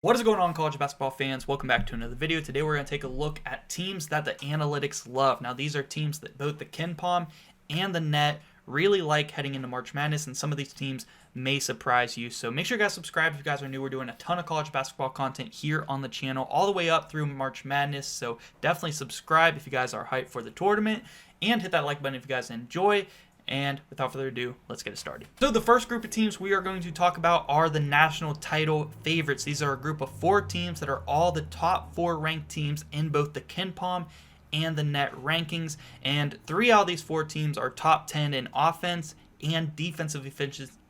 What is going on, college basketball fans? Welcome back to another video. Today we're going to take a look at teams that the analytics love. Now these are teams that both the KenPom and the net really like heading into March Madness, and some of these teams may surprise you. So make sure you guys subscribe if you guys are new. We're doing a ton of college basketball content here on the channel all the way up through March Madness. So definitely subscribe if you guys are hyped for the tournament, and hit that like button if you guys enjoy. And without further ado, let's get it started. So the first group of teams we are going to talk about are the national title favorites. These are a group of 4 teams that are all the top 4 ranked teams in both the KenPom and the net rankings. And 3 out of these 4 teams are top 10 in offense and defensive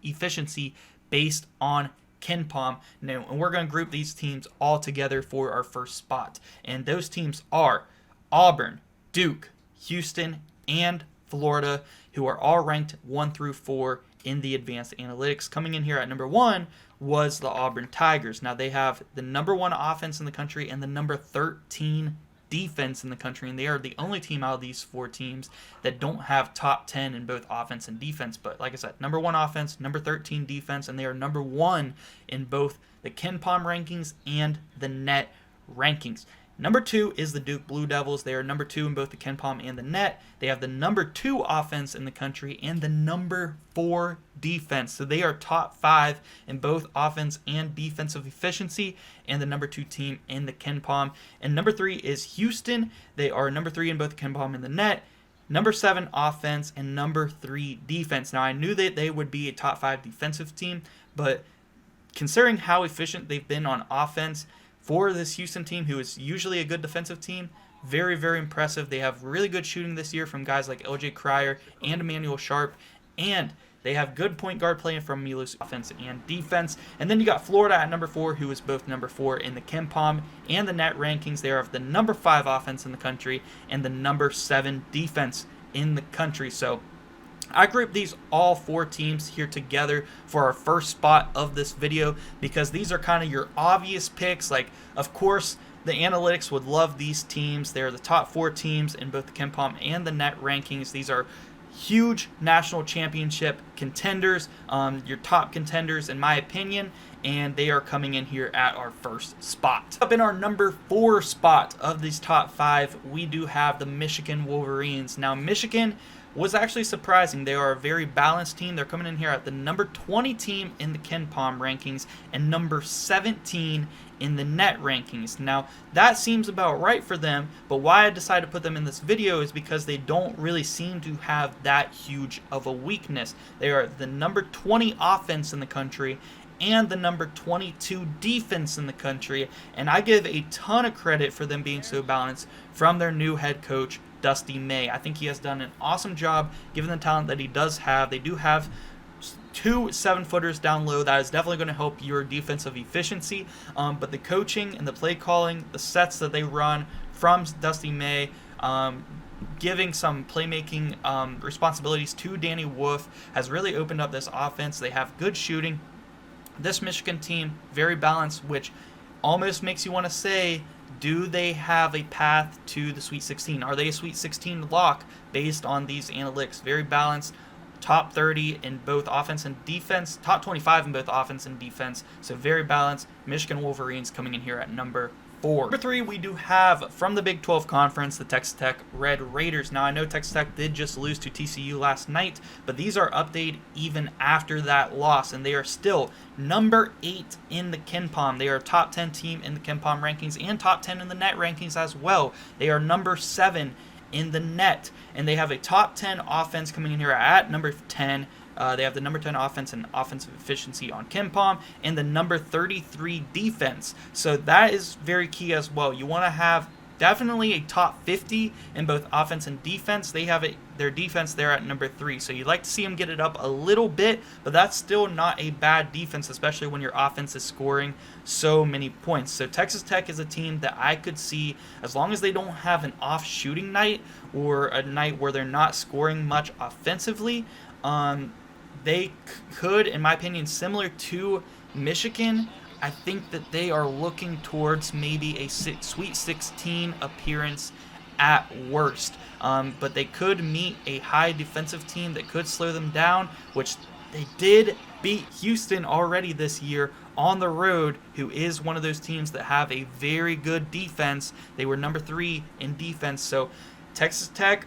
efficiency based on KenPom. Now, and we're going to group these teams all together for our first spot. And those teams are Auburn, Duke, Houston, and Florida, who are all ranked 1 through 4 in the advanced analytics. Coming in here at number 1 was the Auburn Tigers. Now they have the number 1 offense in the country and the number 13 defense in the country, and they are the only team out of these 4 teams that don't have top 10 in both offense and defense. But like I said, number 1 offense, number 13 defense, and they are number 1 in both the KenPom rankings and the net rankings. Number 2 is the Duke Blue Devils. They are number 2 in both the KenPom and the net. They have the number 2 offense in the country and the number 4 defense. So they are top 5 in both offense and defensive efficiency, and the number 2 team in the KenPom. And number 3 is Houston. They are number 3 in both the KenPom and the net. Number 7 offense and number 3 defense. Now I knew that they would be a top 5 defensive team, but considering how efficient they've been on offense for this Houston team, who is usually a good defensive team, very, very impressive. They have really good shooting this year from guys like LJ Cryer and Emmanuel Sharp, and they have good point guard playing from Milos offense and defense. And then you got Florida at number 4, who is both number 4 in the KenPom and the net rankings. They are the number 5 offense in the country and the number 7 defense in the country. So I grouped these all 4 teams here together for our first spot of this video because these are kind of your obvious picks. Like, of course, the analytics would love these teams. They're the top 4 teams in both the KenPom and the net rankings. These are huge national championship contenders, your top contenders in my opinion, and they are coming in here at our first spot. Up in our number 4 spot of these top 5, we do have the Michigan Wolverines. Now, Michigan was actually surprising. They are a very balanced team. They're coming in here at the number 20 team in the KenPom rankings and number 17 in the net rankings. Now, that seems about right for them, but why I decided to put them in this video is because they don't really seem to have that huge of a weakness. They are the number 20 offense in the country and the number 22 defense in the country, and I give a ton of credit for them being so balanced from their new head coach, Dusty May. I think he has done an awesome job given the talent that he does have. They do have 2 7-footers down low. That is definitely going to help your defensive efficiency, but the coaching and the play calling, the sets that they run from Dusty May, giving some playmaking responsibilities to Danny Wolf has really opened up this offense. They have good shooting. This Michigan team, very balanced, which almost makes you want to say, do they have a path to the Sweet 16? Are they a Sweet 16 lock based on these analytics? Very balanced, top 30 in both offense and defense, top 25 in both offense and defense, so very balanced. Michigan Wolverines coming in here at number 4. Number 3, we do have from the Big 12 Conference, the Texas Tech Red Raiders. Now, I know Texas Tech did just lose to TCU last night, but these are updated even after that loss, and they are still number 8 in the KenPom. They are a top 10 team in the KenPom rankings and top 10 in the net rankings as well. They are number 7 in the net, and they have a top 10 offense coming in here at number 10. They have the number 10 offense and offensive efficiency on KenPom and the number 33 defense. So that is very key as well. You want to have definitely a top 50 in both offense and defense. They have their defense there at number 3. So you'd like to see them get it up a little bit, but that's still not a bad defense, especially when your offense is scoring so many points. So Texas Tech is a team that I could see, as long as they don't have an off shooting night or a night where they're not scoring much offensively, they could, in my opinion, similar to Michigan, I think that they are looking towards maybe a Sweet 16 appearance at worst. But they could meet a high defensive team that could slow them down, which they did beat Houston already this year on the road, who is one of those teams that have a very good defense. They were number 3 in defense. So Texas Tech,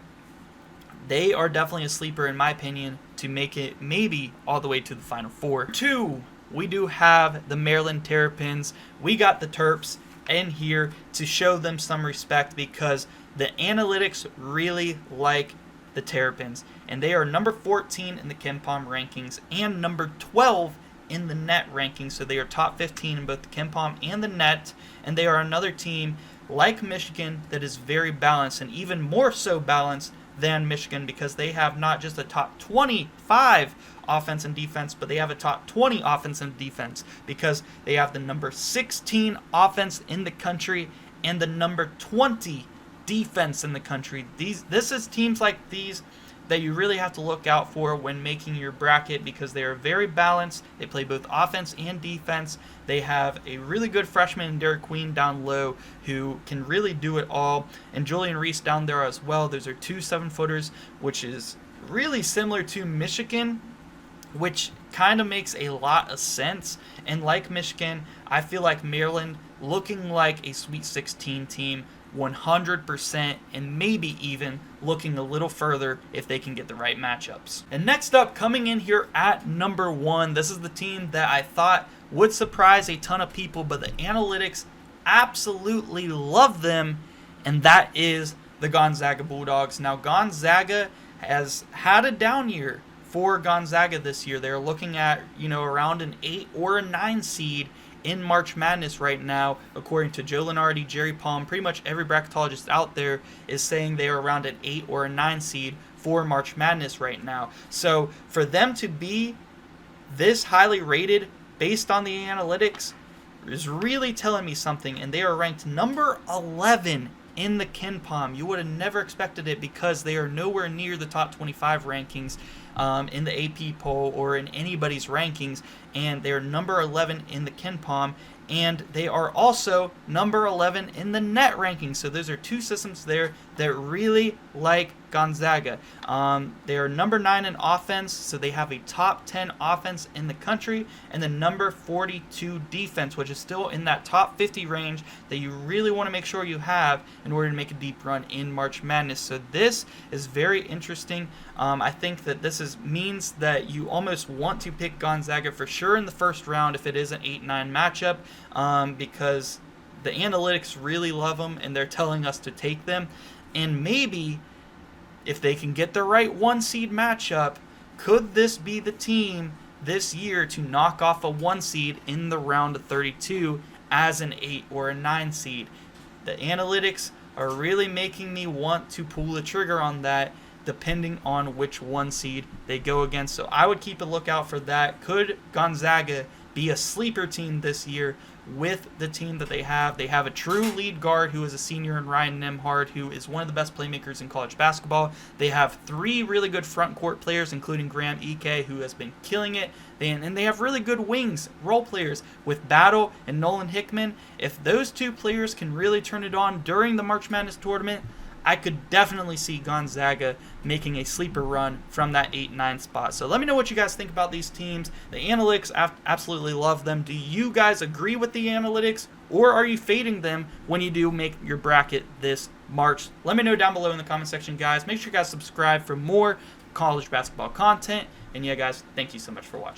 they are definitely a sleeper in my opinion to make it maybe all the way to the Final Four. 2, we do have the Maryland Terrapins. We got the Terps in here to show them some respect because the analytics really like the Terrapins, and they are number 14 in the KenPom rankings and number 12 in the net rankings. So they are top 15 in both the KenPom and the net, and they are another team like Michigan that is very balanced, and even more so balanced than Michigan, because they have not just a top 25 offense and defense, but they have a top 20 offense and defense, because they have the number 16 offense in the country and the number 20 defense in the country. This is teams like these that you really have to look out for when making your bracket, because they are very balanced. They play both offense and defense. They have a really good freshman in Derek Queen down low who can really do it all, and Julian Reese down there as well. Those are 2 7-footers, which is really similar to Michigan, which kind of makes a lot of sense. And like Michigan, I feel like Maryland looking like a Sweet 16 team 100%, and maybe even looking a little further if they can get the right matchups. And next up, coming in here at number 1, this is the team that I thought would surprise a ton of people, but the analytics absolutely love them, and that is the Gonzaga Bulldogs. Now, Gonzaga has had a down year for Gonzaga this year. They're looking at, around an 8 or a 9 seed in March Madness right now, according to Joe Lenardi, Jerry Palm. Pretty much every bracketologist out there is saying they are around an 8 or a 9 seed for March Madness right now. So for them to be this highly rated based on the analytics is really telling me something, and they are ranked number 11 in the KenPom. You would have never expected it, because they are nowhere near the top 25 rankings in the AP poll or in anybody's rankings, and they are number 11 in the KenPom, and they are also number 11 in the net rankings. So those are 2 systems there that really like Gonzaga. They are number 9 in offense, so they have a top 10 offense in the country, and the number 42 defense, which is still in that top 50 range that you really want to make sure you have in order to make a deep run in March Madness. So this is very interesting. I think that this means that you almost want to pick Gonzaga for sure in the first round if it is an 8-9 matchup, because the analytics really love them, and they're telling us to take them. And maybe if they can get the right 1 seed matchup, could this be the team this year to knock off a 1 seed in the round of 32 as an 8 or a 9 seed? The analytics are really making me want to pull the trigger on that, depending on which 1 seed they go against. So I would keep a lookout for that. Could Gonzaga be a sleeper team this year with the team that they have? They have a true lead guard who is a senior in Ryan Nembhard, who is one of the best playmakers in college basketball. They have 3 really good front court players, including Graham Ike, who has been killing it. And they have really good wings, role players, with Battle and Nolan Hickman. If those 2 players can really turn it on during the March Madness tournament, I could definitely see Gonzaga making a sleeper run from that 8-9 spot. So let me know what you guys think about these teams. The analytics, absolutely love them. Do you guys agree with the analytics, or are you fading them when you do make your bracket this March? Let me know down below in the comment section, guys. Make sure you guys subscribe for more college basketball content. And yeah, guys, thank you so much for watching.